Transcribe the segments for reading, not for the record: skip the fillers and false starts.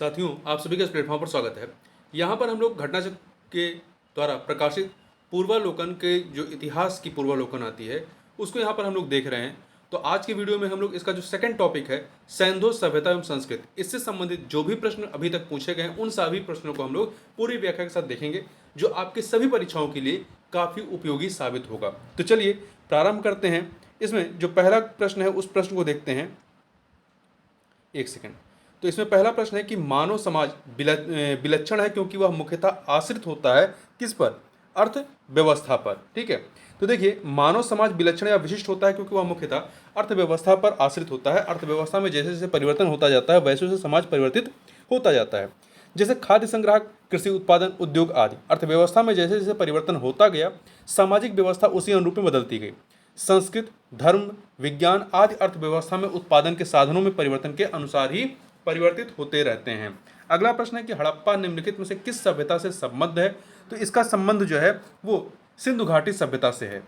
साथियों, आप सभी का इस प्लेटफॉर्म पर स्वागत है। यहाँ पर हम लोग घटनाचक्र के द्वारा प्रकाशित पूर्वालोकन के जो इतिहास की पूर्वालोकन आती है उसको यहाँ पर हम लोग देख रहे हैं। तो आज की वीडियो में हम लोग इसका जो सेकंड टॉपिक है सैंधव सभ्यता एवं संस्कृत, इससे संबंधित जो भी प्रश्न अभी तक पूछे गए हैं उन सभी प्रश्नों को हम लोग पूरी व्याख्या के साथ देखेंगे, जो आपके सभी परीक्षाओं के लिए काफ़ी उपयोगी साबित होगा। तो चलिए प्रारंभ करते हैं। इसमें जो पहला प्रश्न है उस प्रश्न को देखते हैं। एक सेकंड। तो इसमें पहला प्रश्न है कि मानव समाज विलक्षण है क्योंकि वह मुख्यतः आश्रित होता है किस पर? अर्थव्यवस्था पर। ठीक है। तो देखिए, मानव समाज विलक्षण या विशिष्ट होता है क्योंकि वह मुख्यतः अर्थव्यवस्था पर आश्रित होता है। अर्थव्यवस्था में जैसे जैसे परिवर्तन होता जाता है वैसे वैसे समाज परिवर्तित होता जाता है। जैसे खाद्य संग्रह, कृषि उत्पादन, उद्योग आदि। अर्थव्यवस्था में जैसे जैसे परिवर्तन होता गया सामाजिक व्यवस्था उसी अनुरूप में बदलती गई। संस्कृत, धर्म, विज्ञान आदि अर्थव्यवस्था में उत्पादन के साधनों में परिवर्तन के अनुसार ही परिवर्तित होते रहते हैं। अगला प्रश्न है कि हड़प्पा निम्नलिखित में से किस सभ्यता से संबद्ध है? तो इसका संबंध जो है वो सिंधु घाटी सभ्यता से है।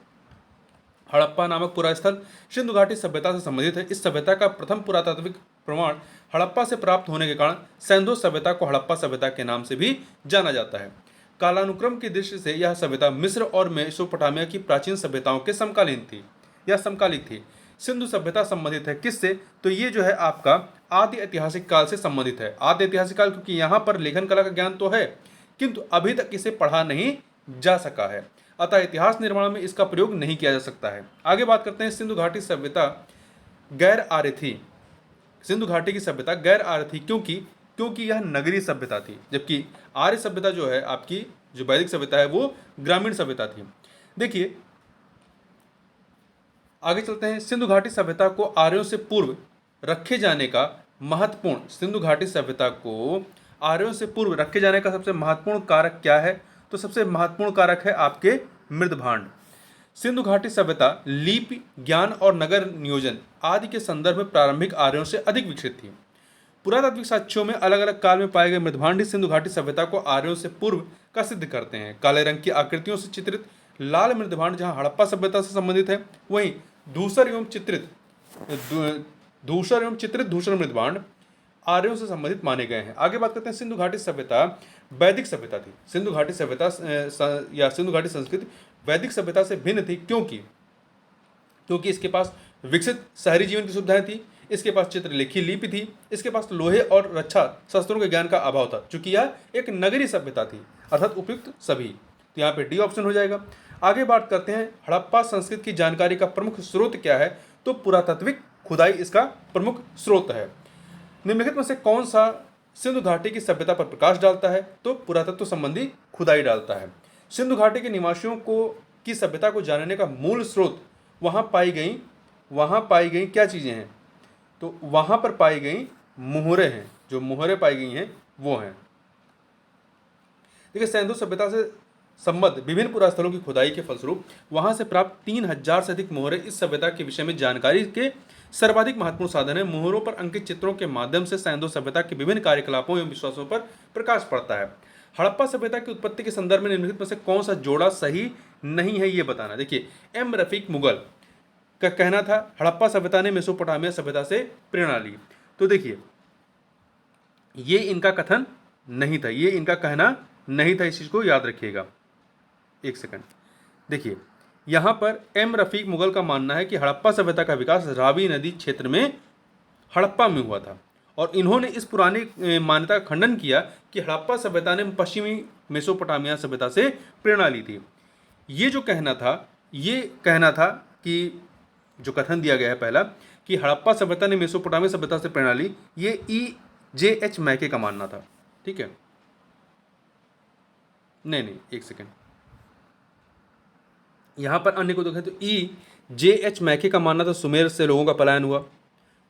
हड़प्पा नामक पूरा स्थल सिंधु घाटी सभ्यता से संबंधित है। इस सभ्यता का प्रथम पुरातात्विक प्रमाण हड़प्पा से प्राप्त होने के कारण सैंधव सभ्यता को हड़प्पा सभ्यता के नाम से भी जाना जाता है। कालानुक्रम की दृष्टि से यह सभ्यता मिस्र और मेसोपोटामिया की प्राचीन सभ्यताओं के समकालीन थी या समकालिक थी। सिंधु सभ्यता संबंधित है किससे? तो ये जो है आपका आदि ऐतिहासिक काल से संबंधित है। आदि ऐतिहासिक काल क्योंकि यहाँ पर लेखन कला का ज्ञान तो है किंतु अभी तक इसे पढ़ा नहीं जा सका है, अतः इतिहास निर्माण में इसका प्रयोग नहीं किया जा सकता है। आगे बात करते हैं। सिंधु घाटी सभ्यता गैर आर्य थी। सिंधु घाटी की सभ्यता गैर आर्य थी क्योंकि यह नगरीय सभ्यता थी, जबकि आर्य सभ्यता जो है आपकी जो वैदिक सभ्यता है वो ग्रामीण सभ्यता थी। देखिए आगे चलते हैं। सिंधु घाटी सभ्यता को आर्यों से पूर्व रखे जाने का महत्वपूर्ण सिंधु घाटी सभ्यता को आर्यों से पूर्व रखे जाने का सबसे महत्वपूर्ण कारक क्या है? तो सबसे महत्वपूर्ण कारक है आपके मृदभांड। सिंधु घाटी सभ्यता लिपि, ज्ञान और नगर नियोजन आदि के संदर्भ में प्रारंभिक आर्यों से अधिक विकसित थी। पुरातात्विक साक्ष्यों में अलग अलग काल में पाए गए मृदभांड ही सिंधु घाटी सभ्यता को आर्यों से पूर्व का सिद्ध करते हैं। काले रंग की आकृतियों से चित्रित लाल मृदभांड जहां हड़प्पा सभ्यता से संबंधित है, वहीं धूसर एवं चित्रित धूसर मृदभांड आर्यों से संबंधित माने गए हैं। आगे बात करते हैं। सिंधु घाटी सभ्यता वैदिक सभ्यता थी। सिंधु घाटी सभ्यता या सिंधु घाटी संस्कृति वैदिक सभ्यता से भिन्न थी क्योंकि इसके पास विकसित शहरी जीवन की सुविधाएं थी, इसके पास चित्रलेखी लिपि थी, इसके पास लोहे और रक्षा शस्त्रों के ज्ञान का अभाव था। चूंकि यह एक नगरीय सभ्यता थी, अर्थात उपयुक्त सभी। तो यहाँ पे डी ऑप्शन हो जाएगा। आगे बात करते हैं। हड़प्पा संस्कृति की जानकारी का प्रमुख स्रोत क्या है? तो पुरातात्विक खुदाई इसका प्रमुख स्रोत है। निम्नलिखित में से कौन सा सिंधु घाटी की सभ्यता पर प्रकाश डालता है? तो पुरातत्व संबंधी खुदाई डालता है। सिंधु घाटी के निवासियों की सभ्यता को जानने का मूल स्रोत वहां पाई गई क्या चीजें हैं? तो वहां पर पाई गई मुहरें हैं। जो मुहरें पाई गई हैं वो हैं। देखिए, सैंधव सभ्यता से संबद्ध विभिन्न पुरास्थलों की खुदाई के फलस्वरूप वहां से प्राप्त 3000 से अधिक मोहरें इस सभ्यता के विषय में जानकारी के सर्वाधिक महत्वपूर्ण साधन है। मोहरों पर अंकित चित्रों के माध्यम से सैंधव सभ्यता के विभिन्न कार्यकलापों एवं विश्वासों पर प्रकाश पड़ता है। हड़प्पा सभ्यता की उत्पत्ति के संदर्भ में निम्नलिखित में से कौन सा जोड़ा सही नहीं है ये बताना। देखिए, एम रफीक मुगल का कहना था हड़प्पा सभ्यता ने मेसोपोटामिया सभ्यता से प्रेरणा ली। तो देखिए, ये इनका कथन नहीं था, ये इनका कहना नहीं था, इस चीज को याद रखिएगा। एक सेकंड। देखिए, यहां पर एम रफीक मुगल का मानना है कि हड़प्पा सभ्यता का विकास रावी नदी क्षेत्र में हड़प्पा में हुआ था और इन्होंने इस पुरानी मान्यता का खंडन किया कि हड़प्पा सभ्यता ने पश्चिमी मेसोपोटामिया सभ्यता से प्रेरणा ली थी। ये कहना था कि जो कथन दिया गया है पहला कि हड़प्पा सभ्यता ने मेसोपोटामिया सभ्यता से प्रेरणा ली, ये E.J.H. मैके का मानना था। ठीक है, नहीं, एक सेकेंड। यहां पर अन्य को देखें तो E.J.H. मैके का मानना था सुमेर से लोगों का पलायन हुआ,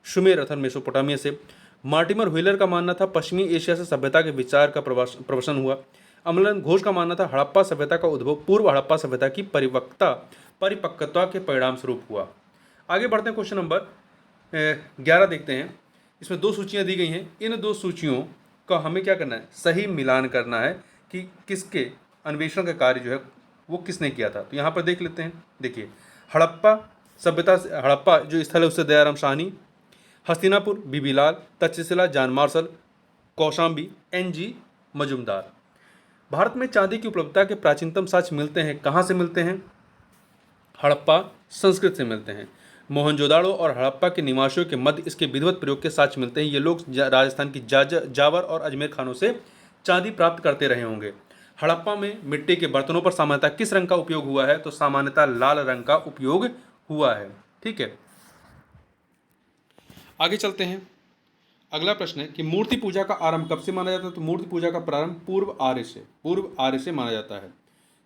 सुमेर अर्थात मेसोपोटामिया से। मार्टिमर व्हीलर का मानना था पश्चिमी एशिया से सभ्यता के विचार का प्रवसन हुआ। अमलन घोष का मानना था हड़प्पा सभ्यता का उद्भव पूर्व हड़प्पा सभ्यता की परिपक्वता के परिणाम स्वरूप हुआ। आगे बढ़ते हैं। क्वेश्चन नंबर 11 देखते हैं। इसमें 2 सूचियां दी गई हैं। इन 2 सूचियों का हमें क्या करना है? सही मिलान करना है कि किसके अन्वेषण का कार्य जो है वो किसने किया था। तो यहाँ पर देख लेते हैं। देखिए, हड़प्पा जो स्थल है उससे Dayaram Sahni, Hastinapur BB Lal, Takshashila John Marshall, Kaushambi, NG Majumdar. Bharat में चांदी की उपलब्धता के प्राचीनतम साक्ष्य मिलते हैं, कहाँ से मिलते हैं? हड़प्पा संस्कृत से मिलते हैं। मोहनजोदाड़ो और हड़प्पा के निवासियों के मध्य इसके विधिवत प्रयोग के साक्ष्य मिलते हैं। ये लोग राजस्थान की जावर और अजमेर खानों से चांदी प्राप्त करते रहे होंगे। हड़प्पा में मिट्टी के बर्तनों पर सामान्यतः किस रंग का उपयोग हुआ है? तो सामान्यतः लाल रंग का उपयोग हुआ है। ठीक है, आगे चलते हैं। अगला प्रश्न है कि मूर्ति पूजा का आरंभ कब से माना जाता है? तो मूर्ति पूजा का प्रारंभ पूर्व आर्य से माना जाता है।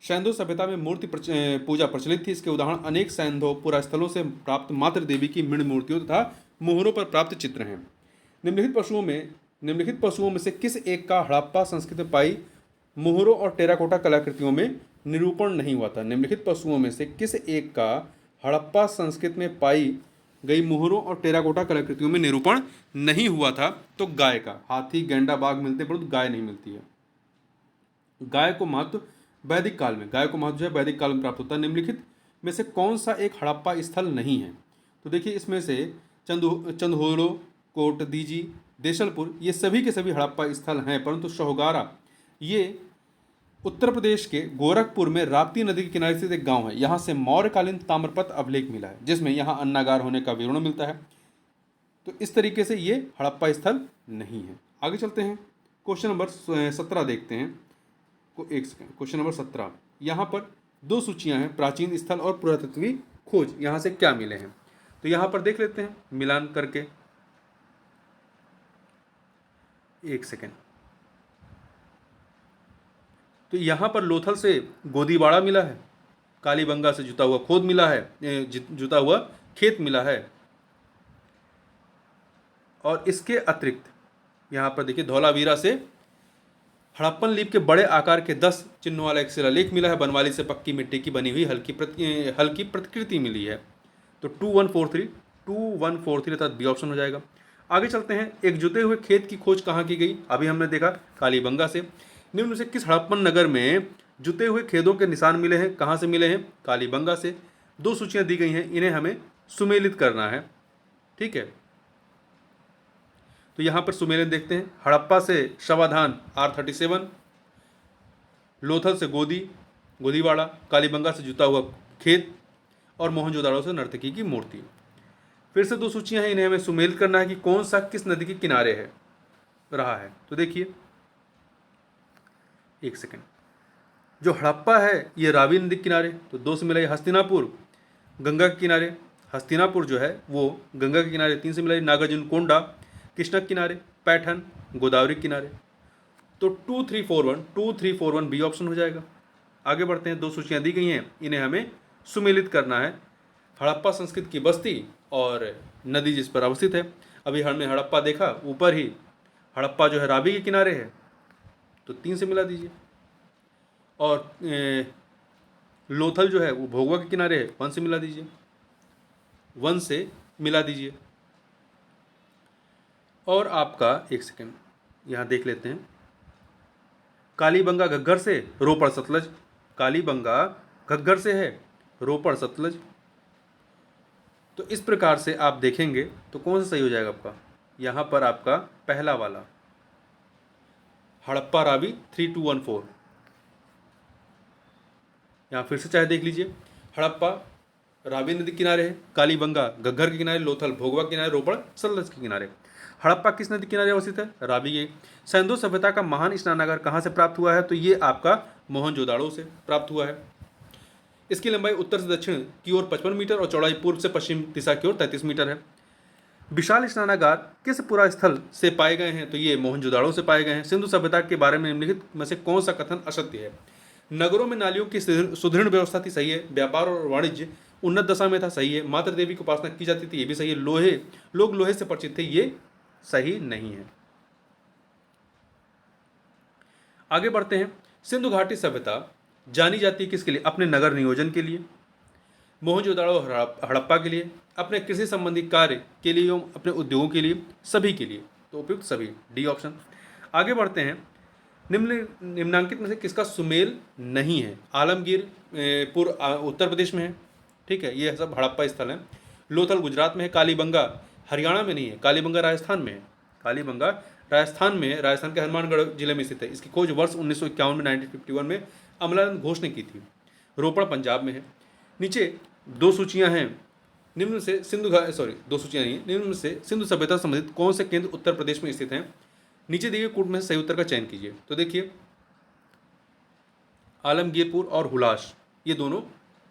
सैंधव सभ्यता में मूर्ति पूजा प्रचलित थी। इसके उदाहरण अनेक सैंधव पुरास्थलों से प्राप्त मातृ देवी की मृण मूर्तियों तथा मोहरों पर प्राप्त चित्र हैं। निम्नलिखित पशुओं में से किस एक का हड़प्पा संस्कृति में पाई मोहरों और टेराकोटा कलाकृतियों में निरूपण नहीं हुआ था? निम्नलिखित पशुओं में से किस एक का हड़प्पा संस्कृति में पाई गई मोहरों और टेराकोटा कलाकृतियों में निरूपण नहीं हुआ था? तो गाय का। हाथी, गैंडा, बाघ मिलते हैं परंतु गाय नहीं मिलती है। गाय को महत्व वैदिक काल में वैदिक काल में प्राप्त होता है। निम्नलिखित में से कौन सा एक हड़प्पा स्थल नहीं है? तो देखिए, इसमें से चंदहोलो, कोटदीजी, देशलपुर, ये सभी के सभी हड़प्पा स्थल हैं, परंतु शौगारा ये उत्तर प्रदेश के गोरखपुर में राप्ती नदी के किनारे स्थित एक गांव है। यहाँ से मौर्यकालीन ताम्रपत्र अभिलेख मिला है, जिसमें यहाँ अन्नागार होने का विवरण मिलता है। तो इस तरीके से ये हड़प्पा स्थल नहीं है। आगे चलते हैं, क्वेश्चन नंबर 17 देखते हैं। एक सेकंड, क्वेश्चन नंबर 17, यहाँ पर दो सूचियाँ हैं, प्राचीन स्थल और पुरातत्वीय खोज। यहाँ से क्या मिले हैं? तो यहाँ पर देख लेते हैं मिलान करके। एक सेकंड, तो यहाँ पर लोथल से गोदीबाड़ा मिला है, कालीबंगा से जुता हुआ खोद मिला है, जुता हुआ खेत मिला है। और इसके अतिरिक्त यहाँ पर देखिए धौलावीरा से हड़प्पन लिपि के बड़े आकार के 10 चिन्हों वाला एक शिलालेख मिला है। बनवाली से पक्की मिट्टी की बनी हुई हल्की प्रतिकृति मिली है। तो 2143 अर्थात बी ऑप्शन हो जाएगा। आगे चलते हैं, एक जुते हुए खेत की खोज कहाँ की गई? अभी हमने देखा कालीबंगा से। निम्न में से किस हड़प्पन नगर में जुते हुए खेतों के निशान मिले हैं? कहाँ से मिले हैं? कालीबंगा से। दो सूचियाँ दी गई हैं, इन्हें हमें सुमेलित करना है। ठीक है, तो यहाँ पर सुमेलन देखते हैं। हड़प्पा से शवाधान R37, लोथल से गोदीवाड़ा, कालीबंगा से जुता हुआ खेत और मोहनजोदाड़ो से नर्तकी की मूर्ति। फिर से दो सूचियाँ हैं, इन्हें हमें सुमेलित करना है कि कौन सा किस नदी के किनारे है रहा है। तो देखिए, एक सेकंड, जो हड़प्पा है ये रावी नदी के किनारे, तो दो से मिला। हस्तिनापुर गंगा के किनारे, हस्तिनापुर जो है वो गंगा के किनारे। 3 से मिला नागार्जुन कोंडा कृष्णा के किनारे, पैठन गोदावरी के किनारे। तो 2341 बी ऑप्शन हो जाएगा। आगे बढ़ते हैं, दो सूचियाँ दी गई हैं, इन्हें हमें सुमेलित करना है। हड़प्पा संस्कृति की बस्ती और नदी जिस पर अवस्थित है। अभी हमने हड़प्पा देखा, ऊपर ही हड़प्पा जो है रावी के किनारे है, तो 3 से मिला दीजिए। और लोथल जो है वो भोगवा के किनारे है, 1 से मिला दीजिए। 1 से मिला दीजिए। और आपका एक सेकंड यहाँ देख लेते हैं, कालीबंगा घग्गर से रोपड़ सतलज, कालीबंगा घग्गर से है रोपड़ सतलज। तो इस प्रकार से आप देखेंगे तो कौन सा सही हो जाएगा आपका? यहाँ पर आपका पहला वाला हड़प्पा रावी 3214। यहाँ फिर से चाहे देख लीजिए, हड़प्पा रावी नदी किनारे है, कालीबंगा घग्गर के किनारे, लोथल भोगवा के किनारे, रोपड़ सतलज के किनारे। हड़प्पा किस नदी किनारे अवस्थित है? रावी के। सैंधव सभ्यता का महान स्नानागार कहाँ से प्राप्त हुआ है? तो ये आपका मोहनजोदाड़ो से प्राप्त हुआ है। इसकी लंबाई उत्तर से दक्षिण की ओर 55 मीटर और चौड़ाई पूर्व से पश्चिम दिशा की ओर 33 मीटर है। विशाल स्नानागार किस पुरा स्थल से पाए गए हैं? तो ये मोहनजोदाड़ो से पाए गए हैं। सिंधु सभ्यता के बारे में निम्नलिखित में से कौन सा कथन असत्य है? नगरों में नालियों की सुदृढ़ व्यवस्था थी, सही है। व्यापार और वाणिज्य उन्नत दशा में था, सही है। मातृ देवी की उपासना की जाती थी, ये भी सही है। लोग लोहे से परिचित थे, ये सही नहीं है। आगे बढ़ते हैं, सिंधु घाटी सभ्यता जानी जाती है किसके लिए? अपने नगर नियोजन के लिए। मोहनजोदाड़ो हड़प्पा के लिए, अपने कृषि संबंधी कार्य के लिए एवं अपने उद्योगों के लिए, सभी के लिए। तो उपयुक्त सभी, डी ऑप्शन। आगे बढ़ते हैं, निम्नांकित में से किसका सुमेल नहीं है? आलमगीर उत्तर प्रदेश में है, ठीक है, ये सब हड़प्पा स्थल है। लोथल गुजरात में है, कालीबंगा हरियाणा में नहीं है, कालीबंगा राजस्थान में है। कालीबंगा राजस्थान में, राजस्थान के हनुमानगढ़ जिले में स्थित है। इसकी खोज वर्ष 1951 में 1951 में अमलानंद घोष ने की थी। रोपड़ पंजाब में है। नीचे दो सूचियां हैं, निम्न से दो सूचियां नहीं, निम्न से सिंधु सभ्यता संबंधित कौन से केंद्र उत्तर प्रदेश में स्थित हैं? नीचे दिए गए कूट में से सही उत्तर का चयन कीजिए। तो देखिए, आलमगीरपुर और हुलास ये दोनों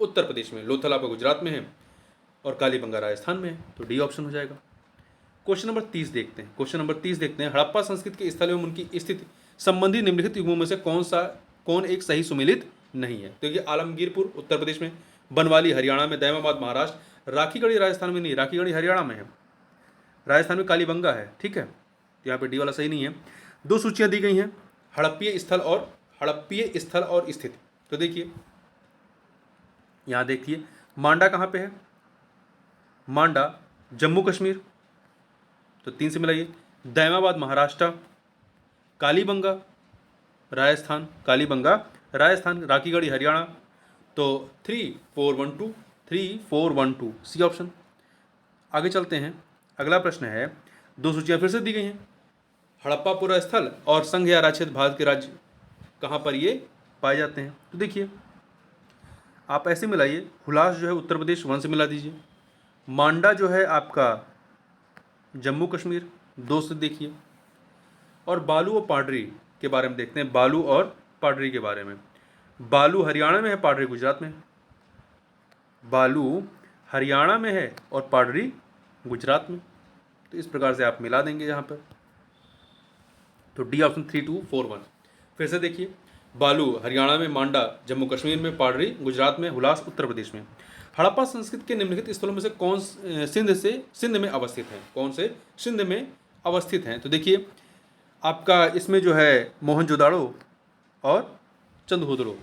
उत्तर प्रदेश में, लोथल आपका गुजरात में है और कालीबंगा राजस्थान में है, तो डी ऑप्शन हो जाएगा। क्वेश्चन नंबर 30 देखते हैं। क्वेश्चन नंबर 30 देखते हैं, हड़प्पा संस्कृति के स्थल एवं उनकी स्थिति संबंधी निम्नलिखित युगों में से कौन एक सही सुमेलित नहीं है? तो ये आलमगीरपुर उत्तर प्रदेश में, बनवाली हरियाणा में, दैमाबाद महाराष्ट्र, राखीगढ़ी राजस्थान में नहीं, राखीगढ़ी हरियाणा में है, राजस्थान में कालीबंगा है, ठीक है, तो यहाँ पे डी वाला सही नहीं है। दो सूचियाँ दी गई हैं, हड़प्पीय स्थल और स्थिति। तो देखिए, यहाँ देखिए मांडा कहाँ पे है? मांडा जम्मू कश्मीर, तो 3 से मिलाइए। दैमाबाद महाराष्ट्र, कालीबंगा राजस्थान, राखीगढ़ी हरियाणा, तो 3412 सी ऑप्शन। आगे चलते हैं, अगला प्रश्न है, दो सूचियाँ फिर से दी गई हैं, हड़प्पा पुरा स्थल और संघ या राज्य भारत के राज्य कहाँ पर ये पाए जाते हैं? तो देखिए, आप ऐसे मिलाइए, हुलास जो है उत्तर प्रदेश, 1 से मिला दीजिए। मांडा जो है आपका जम्मू कश्मीर, 2 से देखिए। और बालू और पाडरी के बारे में देखते हैं, बालू और पाडरी के बारे में। बालू हरियाणा में है, पाडरी गुजरात में है। बालू हरियाणा में है और पाडरी गुजरात में, तो इस प्रकार से आप मिला देंगे यहाँ पर, तो डी ऑप्शन 3241। फिर से देखिए, बालू हरियाणा में, मांडा जम्मू कश्मीर में, पाडरी गुजरात में, हुलास उत्तर प्रदेश में। हड़प्पा संस्कृति के निम्नलिखित स्थलों में से कौन सिंध में अवस्थित है? कौन से सिंध में अवस्थित हैं? तो देखिए, आपका इसमें जो है मोहनजोदाड़ो और चंदहुदड़ो,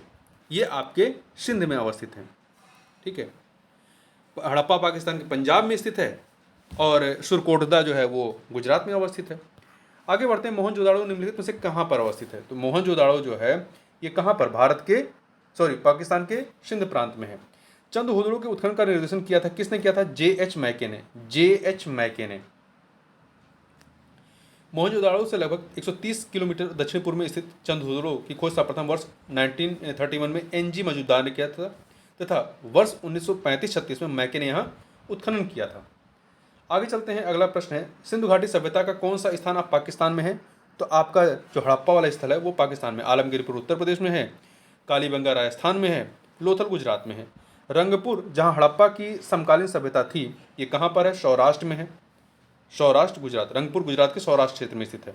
ये आपके सिंध में अवस्थित हैं, ठीक है। हड़प्पा पाकिस्तान के पंजाब में स्थित है और सुरकोटदा जो है वो गुजरात में अवस्थित है। आगे बढ़ते हैं, मोहनजोदाड़ो निम्नलिखित में से कहाँ पर अवस्थित है? तो मोहनजोदाड़ो जो है ये कहाँ पर, पाकिस्तान के सिंध प्रांत में है। चंदहुदड़ो के उत्खनन का निर्देशन किया था, किसने किया था? जे.एच. मैके ने। मोहनजोदाड़ो से लगभग 130 किलोमीटर दक्षिण पूर्व में स्थित चंदहुदड़ो की खोज सर्वप्रथम वर्ष 1931 में एन.जी. मजूमदार ने किया था तथा वर्ष 1935-36 में मैके ने यहाँ उत्खनन किया था। आगे चलते हैं, अगला प्रश्न है, सिंधु घाटी सभ्यता का कौन सा स्थान आप पाकिस्तान में है? तो आपका जो हड़प्पा वाला स्थल है वो पाकिस्तान में, आलमगीरपुर उत्तर प्रदेश में है, कालीबंगा राजस्थान में है, लोथल गुजरात में है। रंगपुर जहाँ हड़प्पा की समकालीन सभ्यता थी, ये कहाँ पर है? सौराष्ट्र में है, सौराष्ट्र गुजरात, रंगपुर गुजरात के सौराष्ट्र क्षेत्र में स्थित है।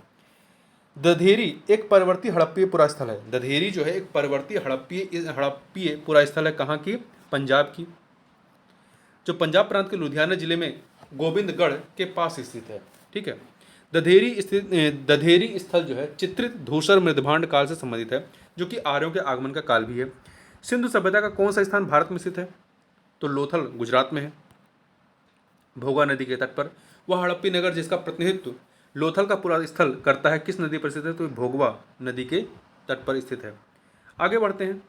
दधेरी एक परवर्ती हड़प्पीय पुरास्थल है। दधेरी जो है एक परवर्ती हड़प्पीय पुरास्थल है, कहाँ की? पंजाब की, जो पंजाब प्रांत के लुधियाना जिले में गोविंदगढ़ के पास स्थित है, ठीक है। दधेरी स्थल जो है चित्रित धूसर मृदभांड काल से संबंधित है, जो कि आर्यों के आगमन का काल भी है। सिंधु सभ्यता का कौन सा स्थान भारत में स्थित है? तो लोथल गुजरात में है, भोगा नदी के तट पर। वह हड़प्पी नगर जिसका प्रतिनिधित्व लोथल का पूरा स्थल करता है, किस नदी पर स्थित है? तो भोगवा नदी के तट पर स्थित है। आगे बढ़ते हैं,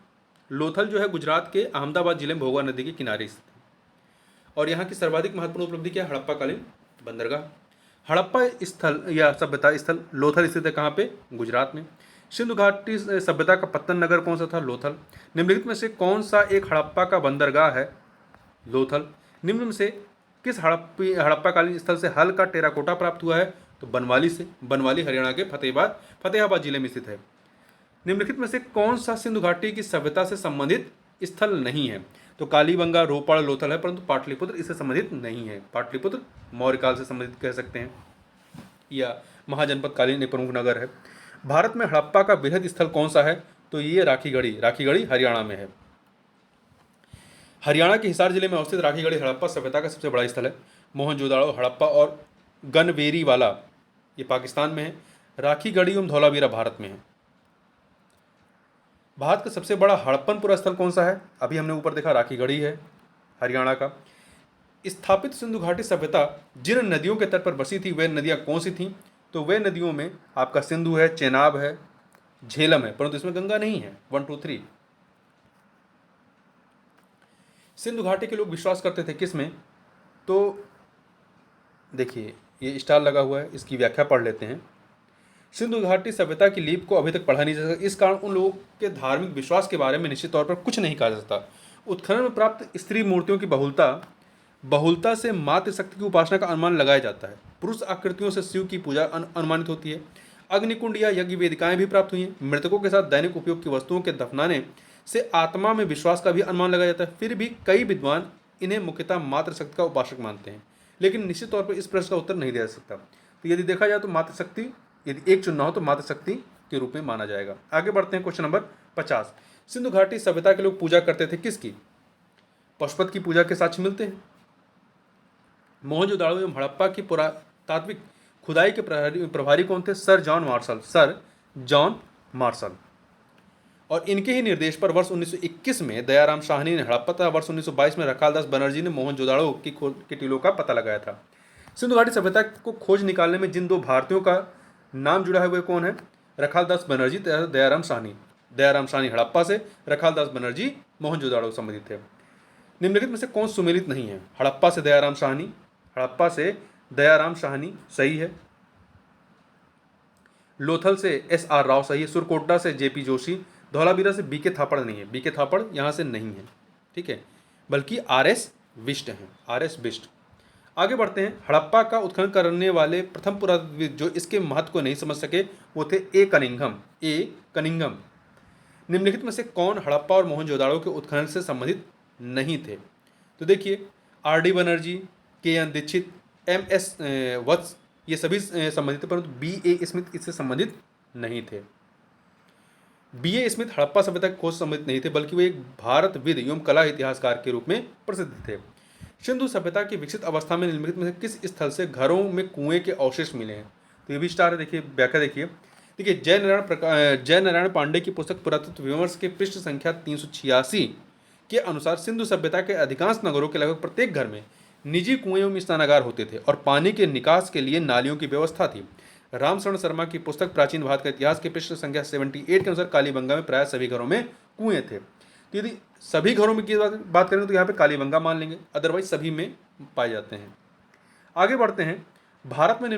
लोथल जो है गुजरात के अहमदाबाद जिले में भोगवा नदी के किनारे स्थित है और यहाँ की सर्वाधिक महत्वपूर्ण उपलब्धि क्या है? हड़प्पाकालीन बंदरगाह। हड़प्पा स्थल या सभ्यता स्थल लोथल स्थित है, कहाँ पे? गुजरात में। सिंधु घाटी सभ्यता का पत्तन नगर कौन सा था? लोथल। निम्नलिखित में से कौन सा एक हड़प्पा का बंदरगाह है? लोथल। निम्न में से किस हड़प्पाकालीन स्थल से हल्का टेराकोटा प्राप्त हुआ है? तो बनवाली से, बनवाली हरियाणा के फतेहाबाद जिले में स्थित है। निम्नलिखित में से कौन सा सिंधु घाटी की सभ्यता से संबंधित स्थल नहीं है? तो कालीबंगा, रोपड़, लोथल है, परंतु पाटलिपुत्र इससे संबंधित नहीं है। पाटलिपुत्र मौर्यकाल से संबंधित कह सकते हैं, या महाजनपद कालीन एक प्रमुख नगर है। भारत में हड़प्पा का बृहद स्थल कौन सा है? तो ये राखीगढ़ी हरियाणा में है। हरियाणा के हिसार जिले में अवस्थित राखीगढ़ी हड़प्पा सभ्यता का सबसे बड़ा स्थल है। मोहनजोदाड़ो, हड़प्पा और गनवेरी वाला ये पाकिस्तान में है। राखीगढ़ी एवं धौलावीरा भारत में है। भारत का सबसे बड़ा हड़प्पनपुरा स्थल कौन सा है? अभी हमने ऊपर देखा राखीगढ़ी है हरियाणा का। स्थापित सिंधु घाटी सभ्यता जिन नदियों के तट पर बसी थी वे नदियाँ कौन सी थीं? तो वे नदियों में आपका सिंधु है, चेनाब है, झेलम है, परंतु इसमें गंगा नहीं है। 1 2 3। सिंधु घाटी के लोग विश्वास करते थे किस में? तो देखिए, ये स्टार लगा हुआ है, इसकी व्याख्या पढ़ लेते हैं। सिंधु घाटी सभ्यता की लीप को अभी तक पढ़ा नहीं जा सकता। इस कारण उन लोगों के धार्मिक विश्वास के बारे में निश्चित तौर पर कुछ नहीं कहा जा सकता। उत्खनन में प्राप्त स्त्री मूर्तियों की बहुलता से मातृशक्ति की उपासना का अनुमान लगाया जाता है। पुरुष आकृतियों से शिव की पूजा अनुमानित होती है। अग्निकुंड या यज्ञ वेदिकाएं भी प्राप्त हुई हैं। मृतकों के साथ दैनिक उपयोग की वस्तुओं के दफनाने से आत्मा में विश्वास का भी अनुमान लगाया जाता है। फिर भी कई विद्वान इन्हें मुख्यतः मातृशक्ति का उपासक मानते हैं, लेकिन निश्चित तौर पर इस प्रश्न का उत्तर नहीं दिया जा सकता। तो यदि देखा जाए तो मातृशक्ति, यदि एक चुनना हो तो मातृशक्ति के रूप में माना जाएगा। आगे बढ़ते हैं, क्वेश्चन नंबर 50। सिंधु घाटी सभ्यता के लोग पूजा करते थे किसकी? पशुपति की पूजा के साक्ष्य मिलते हैं। मोहनजोदाड़ो एवं हड़प्पा की पुरातात्विक खुदाई के प्रभारी कौन थे? Sir John Marshall. और इनके ही निर्देश पर वर्ष 1921 में दयाराम साहनी ने हड़प्पा तथा वर्ष 1922 में रखालदास बनर्जी ने मोहनजोदाड़ो की टीलों का पता लगाया था। सिंधु घाटी सभ्यता को खोज निकालने में जिन दो भारतीयों का नाम जुड़ा है वे कौन है? रखालदास बनर्जी तथा दयाराम साहनी। दयाराम साहनी हड़प्पा से, रखालदास बनर्जी मोहनजोदाड़ो संबंधित थे। निम्नलिखित में से कौन सुमेलित नहीं है? हड़प्पा से दयाराम साहनी सही है। लोथल से एस.आर. राव सही है। सुरकोटडा से जे.पी. जोशी। धौलावीरा से बी.के. थापड़ नहीं है। बी.के. थापड़ यहाँ से नहीं है, ठीक है, बल्कि आर.एस. बिष्ट हैं। आर.एस. बिष्ट। आगे बढ़ते हैं। हड़प्पा का उत्खनन करने वाले प्रथम पुरातत्वविद जो इसके महत्व को नहीं समझ सके वो थे ए कनिंघम। निम्नलिखित में से कौन हड़प्पा और मोहनजोदाड़ो के उत्खनन से संबंधित नहीं थे? तो देखिए, आर.डी. बनर्जी, के.एन. दीक्षित, एम.एस. वत्स, ये सभी संबंधित थे, परंतु बी.ए. स्मिथ इससे संबंधित नहीं थे। बी.ए. स्मिथ हड़प्पा सभ्यता की खोज संबंधित नहीं थे, बल्कि वे एक भारतविद एवं कला इतिहासकार के रूप में प्रसिद्ध थे। सिंधु सभ्यता की विकसित अवस्था में निम्नलिखित में से किस स्थल से घरों में कुएं के अवशेष मिले हैं? तो ये भी स्टार है, देखिए व्याख्या देखिए। जय नारायण पांडे की पुस्तक पुरातत्व विमर्श के पृष्ठ संख्या 386 के अनुसार सिंधु सभ्यता के अधिकांश नगरों के लगभग प्रत्येक घर में निजी कुएं एवं स्नानागार होते थे और पानी के निकास के लिए नालियों की व्यवस्था थी। रामशरण शर्मा की पुस्तक प्राचीन भारत का इतिहास के पृष्ठ संख्या 78 के अनुसार कालीबंगा में प्राय सभी घरों में कुएं थे। तो यदि सभी घरों में की बात करें तो यहाँ पे कालीबंगा मान लेंगे, अदरवाइज सभी में पाए जाते हैं। आगे बढ़ते हैं। भारत में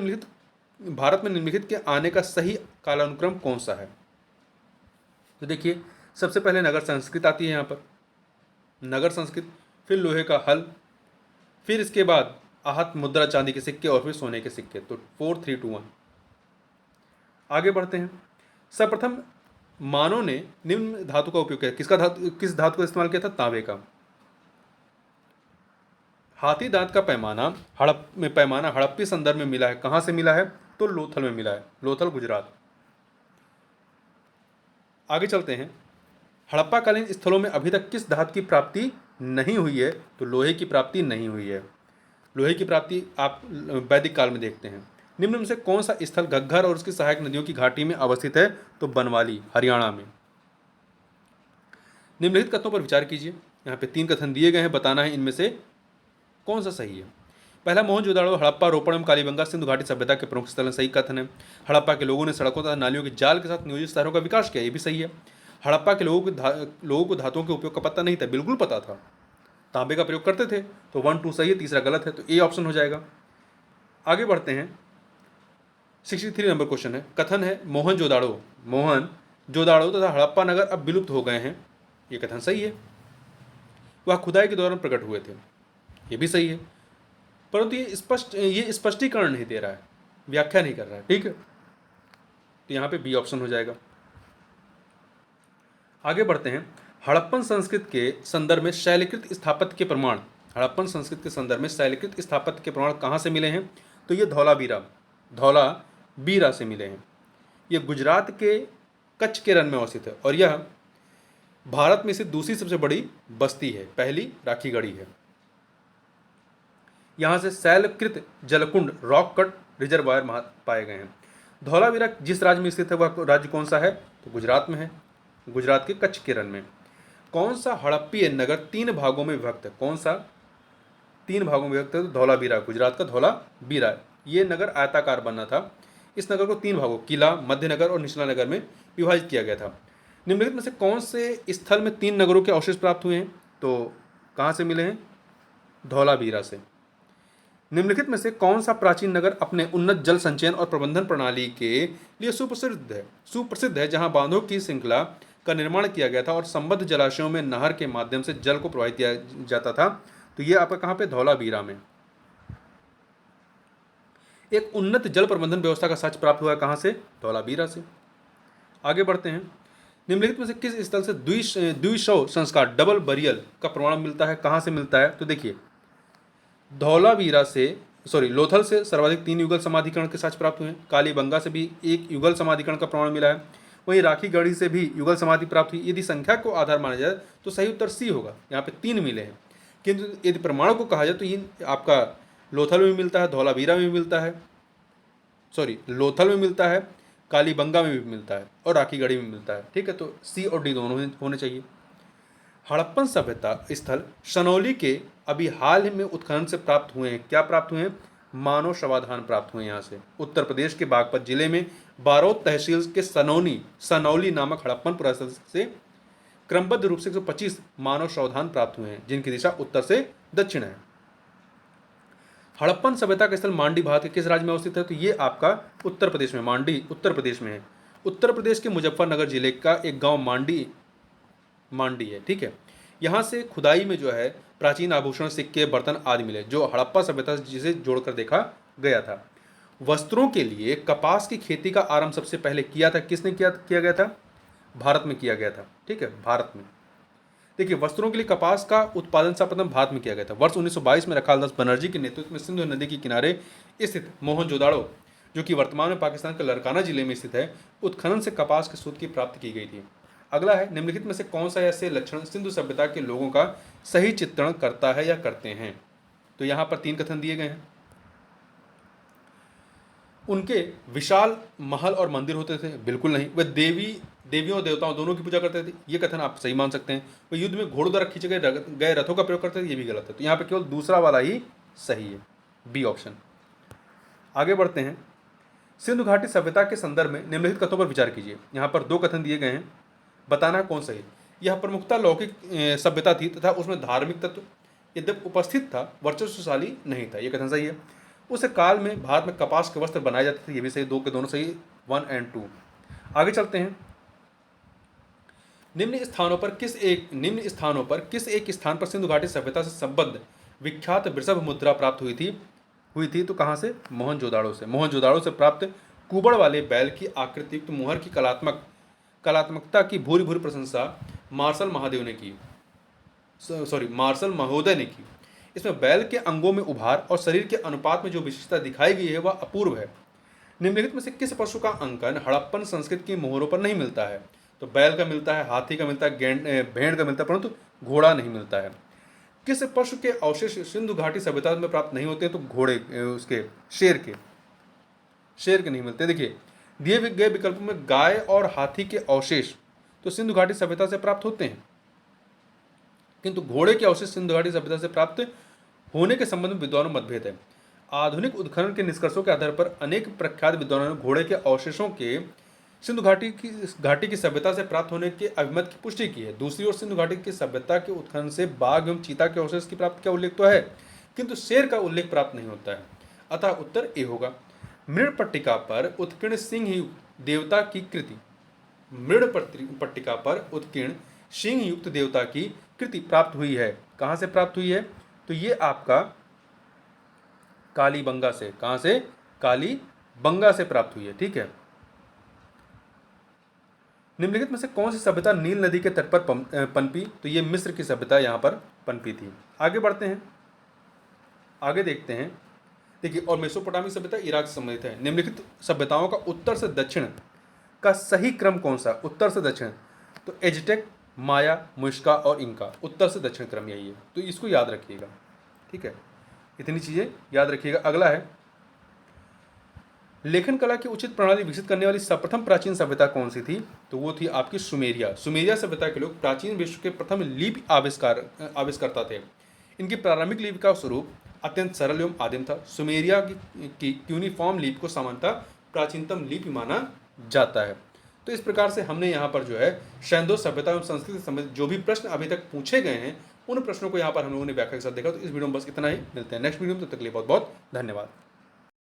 निम्नलिखित के आने का सही कालानुक्रम कौन सा है? तो देखिए, सबसे पहले नगर संस्कृत आती है यहाँ पर, नगर संस्कृत, फिर लोहे का हल, फिर इसके बाद आहत मुद्रा चांदी के सिक्के और फिर सोने के सिक्के। तो 4, 3, 2, 1। आगे बढ़ते हैं। सर्वप्रथम मानव ने निम्न धातु का उपयोग किया। किस धातु का इस्तेमाल किया था? तांबे का। हाथी दांत का पैमाना हड़प्पी संदर्भ में मिला है। कहां से मिला है? तो लोथल में मिला है, लोथल गुजरात। आगे चलते हैं। हड़प्पा कालीन स्थलों में अभी तक किस धातु की प्राप्ति नहीं हुई है? तो लोहे की प्राप्ति नहीं हुई है। लोहे की प्राप्ति आप वैदिक काल में देखते हैं। निम्न में से कौन सा स्थल घग्घर और उसकी सहायक नदियों की घाटी में अवस्थित है? तो बनवाली, हरियाणा में। निम्नलिखित कथनों पर विचार कीजिए। यहाँ पे 3 कथन दिए गए हैं, बताना है इनमें से कौन सा सही है। पहला, मोहनजोदाड़ो, हड़प्पा, रोपड़ एवं कालीबंगा सिंधु घाटी सभ्यता के प्रमुख स्थल हैं। सही कथन है। हड़प्पा के लोगों ने सड़कों तथा नालियों के जाल के साथ नियोजित शहरों का विकास किया। ये भी सही है। हड़प्पा के लोगों को धातुओं के उपयोग का पता नहीं था, बिल्कुल पता था, तांबे का प्रयोग करते थे। तो 1, 2 सही है, तीसरा गलत है, तो ए ऑप्शन हो जाएगा। आगे बढ़ते हैं। 63 नंबर क्वेश्चन है। कथन है मोहनजोदाड़ो तथा हड़प्पा नगर अब विलुप्त हो गए हैं। ये कथन सही है। वह खुदाई के दौरान प्रकट हुए थे। ये भी सही है, परंतु ये स्पष्टीकरण नहीं दे रहा है, व्याख्या नहीं कर रहा है, ठीक है, तो यहाँ पे बी ऑप्शन हो जाएगा। आगे बढ़ते हैं। हड़प्पन संस्कृत के संदर्भ में शैलीकृत स्थापत्य के प्रमाण कहाँ से मिले हैं? तो ये धौलावीरा से मिले हैं। ये गुजरात के कच्छ के रन में अवस्थित है और यह भारत में से दूसरी सबसे बड़ी बस्ती है, पहली राखीगढ़ी है। यहाँ से शैलकृत जलकुंड, रॉक कट रिजर्वायर पाए गए हैं। धौलावीरा जिस राज्य में स्थित है वह राज्य कौन सा है? तो गुजरात में है, गुजरात के कच्छ के रन में। कौन सा हड़प्पीय नगर 3 भागों में विभक्त है? कौन सा 3 भागों में विभक्त है? तो धौलावीरा, गुजरात का धौलावीरा। ये नगर आयताकार बना था। इस नगर को 3 भागों, किला, मध्य नगर और निचला नगर में विभाजित किया गया था। निम्नलिखित में से कौन से स्थल में 3 नगरों के अवशेष प्राप्त हुए हैं? तो कहाँ से मिले हैं? धौलावीरा से। निम्नलिखित में से कौन सा प्राचीन नगर अपने उन्नत जल संचयन और प्रबंधन प्रणाली के लिए सुप्रसिद्ध है, जहां बांधों की श्रृंखला का निर्माण किया गया था और संबद्ध जलाशयों में नहर के माध्यम से जल को प्रवाहित किया जाता था। तो ये आपका कहाँ पे, धौलावीरा में। एक उन्नत जल प्रबंधन व्यवस्था का साक्ष्य प्राप्त हुआ है कहाँ से, धौलावीरा से। आगे बढ़ते हैं। निम्नलिखित में से किस स्थल से द्विशव संस्कार डबल बरियल का प्रमाण मिलता है, कहाँ से मिलता है? तो देखिए, धौलावीरा से लोथल से सर्वाधिक 3 युगल समाधिकरण के साक्ष्य प्राप्त हुए हैं। कालीबंगा से भी 1 युगल समाधिकरण का प्रमाण मिला है। वहीं राखीगढ़ी से भी युगल समाधि प्राप्त हुई। यदि संख्या को आधार माना जाए तो सही उत्तर सी होगा, यहाँ पे 3 मिले हैं। किंतु यदि प्रमाण को कहा जाए तो ये आपका लोथल में मिलता है, धौलावीरा में मिलता है, लोथल में मिलता है, कालीबंगा में भी मिलता है और राखीगढ़ी में मिलता है। ठीक है, तो सी और डी दोनों होने चाहिए। हड़प्पन सभ्यता स्थल सनौली के अभी हाल ही में उत्खनन से प्राप्त हुए हैं। क्या प्राप्त हुए हैं? मानव शवाधान प्राप्त हुए हैं यहाँ से। उत्तर प्रदेश के बागपत जिले में बारोद तहसील के सनौली नामक हड़प्पन पुरास्थल से क्रमबद्ध रूप से 125 मानव शवाधान प्राप्त हुए हैं, जिनकी दिशा उत्तर से दक्षिण है। हड़प्पन सभ्यता का स्थल मांडी भारत के किस राज्य में अवस्थित है? तो ये आपका उत्तर प्रदेश में, मांडी उत्तर प्रदेश में है। उत्तर प्रदेश के मुजफ्फरनगर जिले का एक गांव मांडी है। ठीक है, यहाँ से खुदाई में जो है प्राचीन आभूषण, सिक्के, बर्तन आदि मिले, जो हड़प्पा सभ्यता जिसे जोड़कर देखा गया था। वस्त्रों के लिए कपास की खेती का आरंभ सबसे पहले किया था, किसने किया गया था? भारत में किया गया था। ठीक है, भारत में। देखिए, वस्त्रों के लिए कपास का उत्पादन सर्वप्रथम भारत में किया गया था। वर्ष 1922 में रखालदास बनर्जी के नेतृत्व में सिंधु नदी के किनारे स्थित मोहनजोदाड़ो, जो कि वर्तमान में पाकिस्तान के लड़काना जिले में स्थित है, उत्खनन से कपास के सूत की प्राप्ति की गई थी। अगला है, निम्नलिखित में से कौन सा ऐसे लक्षण सिंधु सभ्यता के लोगों का सही चित्रण करता है या करते हैं? तो यहाँ पर 3 कथन दिए गए हैं। उनके विशाल महल और मंदिर होते थे, बिल्कुल नहीं। वे देवियों और देवताओं दोनों की पूजा करते थे, ये कथन आप सही मान सकते हैं। वे युद्ध में घोड़ों द्वारा खींचे गए रथों का प्रयोग करते थे, ये भी गलत है। तो यहाँ पे केवल दूसरा वाला ही सही है, बी ऑप्शन। आगे बढ़ते हैं। सिंधु घाटी सभ्यता के संदर्भ में निम्नलिखित कथनों पर विचार कीजिए। यहाँ पर 2 कथन दिए गए हैं, बताना कौन सही। यह प्रमुखता लौकिक सभ्यता थी तथा उसमें धार्मिक तत्व यद्यपि उपस्थित था, वर्चस्वशाली नहीं था, यह कथन सही है। उस काल में भारत में कपास के वस्त्र बनाए जाते थे, ये भी सही। 2 के दोनों सही, 1 और 2। आगे चलते हैं। निम्न स्थानों पर किस एक स्थान पर सिंधु घाटी सभ्यता से संबद्ध विख्यात वृषभ मुद्रा प्राप्त हुई थी? तो कहाँ से? मोहनजोदाड़ो से। मोहनजोदाड़ो से प्राप्त कुबड़ वाले बैल की आकृति युक्त मुहर की कलात्मकता की भूरी भूरी प्रशंसा मार्शल महोदय ने की। इसमें बैल के अंगों में उभार और शरीर के अनुपात में जो विशेषता दिखाई गई है वह अपूर्व है। निम्नलिखित में से किस पशु का अंकन हड़प्पन संस्कृति की मोहरों पर नहीं मिलता है? तो बैल का मिलता है, हाथी का मिलता है, भेड़ का मिलता है, परंतु घोड़ा नहीं मिलता है। किस पशु के अवशेष सिंधु घाटी सभ्यता में प्राप्त नहीं होते? तो घोड़े उसके शेर के नहीं मिलते। देखिए, दिए गए विकल्पों में गाय और हाथी के अवशेष तो सिंधु घाटी सभ्यता से प्राप्त होते हैं, किंतु घोड़े के अवशेष सिंधु घाटी सभ्यता से प्राप्त होने के संबंध में विद्वानों में मतभेद है। आधुनिक उत्खनन के निष्कर्षों के आधार पर अनेक प्रख्यात विद्वानों ने घोड़े के अवशेषों के सिंधु घाटी की सभ्यता से प्राप्त होने के अभिमत की पुष्टि की है। दूसरी ओर सिंधु घाटी की सभ्यता के उत्खनन से बाघ एवं चीता के अवशेष की प्राप्ति का उल्लेख तो है, किंतु शेर का उल्लेख प्राप्त नहीं होता है, अतः उत्तर ए होगा। मृण पट्टिका पर उत्कीर्ण सिंह युक्त देवता की कृति प्राप्त हुई है। कहाँ से प्राप्त हुई है? तो ये आपका कालीबंगा से। कहाँ से? कालीबंगा से प्राप्त हुई है। ठीक है, निम्नलिखित में से कौन सी सभ्यता नील नदी के तट पर पनपी? तो ये मिस्र की सभ्यता यहाँ पर पनपी थी। आगे बढ़ते हैं, आगे देखते हैं। देखिए, और मेसोपोटामी सभ्यता इराक से संबंधित है। निम्नलिखित सभ्यताओं का उत्तर से दक्षिण का सही क्रम कौन सा? उत्तर से दक्षिण तो एजटेक, माया, मुइश्का और इंका, उत्तर से दक्षिण क्रम यही है, तो इसको याद रखिएगा। ठीक है, इतनी चीजें याद रखिएगा। अगला है, लेखन कला की उचित प्रणाली विकसित करने वाली सर्वप्रथम प्राचीन सभ्यता कौन सी थी? तो वो थी आपकी सुमेरिया सभ्यता के लोग प्राचीन विश्व के प्रथम लिपि आविष्कर्ता थे। इनकी प्रारंभिक लिपि का स्वरूप अत्यंत सरल एवं आदिम था। सुमेरिया की क्यूनिफॉर्म लिपि को सामान्यतः प्राचीनतम लिपि माना जाता है। तो इस प्रकार से हमने यहाँ पर जो है शैंदो सभ्यता एवं संस्कृति से संबंधित जो भी प्रश्न अभी तक पूछे गए हैं उन प्रश्नों को यहाँ पर हम लोगों ने व्याख्या के साथ देखा। तो इस वीडियो में बस इतना ही, मिलते हैं नेक्स्ट वीडियो में, तब तक के लिए बहुत बहुत धन्यवाद।